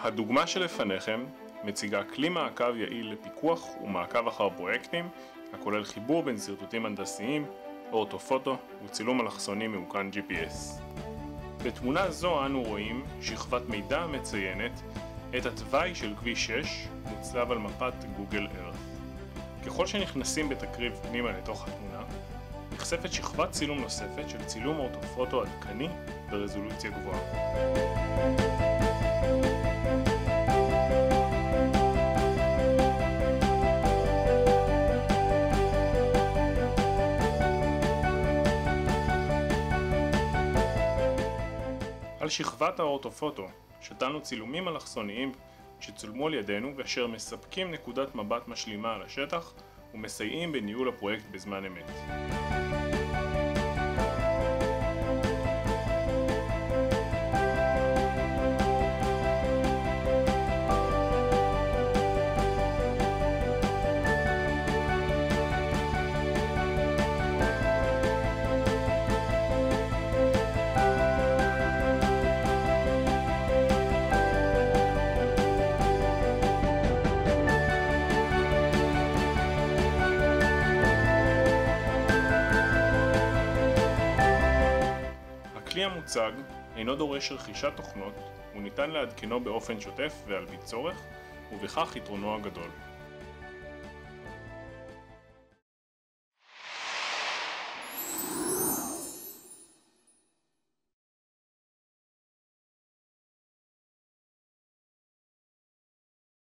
הדוגמה שלפניכם מציגה כלי מעקב יעיל לפיקוח ומעקב אחר פרויקטים, הכולל חיבור בין שרטוטים הנדסיים, אורטופוטו וצילום אלכסוני מאוכן GPS. בתמונה זו אנו רואים שכבת מידע מציינת את התוואי של כביש 6 מוצלב על מפת גוגל ארת. ככל שנכנסים בתקריב פנימה לתוך התמונה, נחשפת שכבת צילום נוספת של צילום אורטופוטו עדכני ברזולוציה גבוהה. על שכבת האורטופוטו שתלנו צילומים אלכסוניים שצולמו על ידינו ואשר מספקים נקודת מבט משלימה על השטח ומסייעים בניהול הפרויקט בזמן אמת. הכלי המוצג אינו דורש רכישת תוכנות וניתן לעדכנו באופן שוטף ועל פי צורך, ובכך יתרונו הגדול.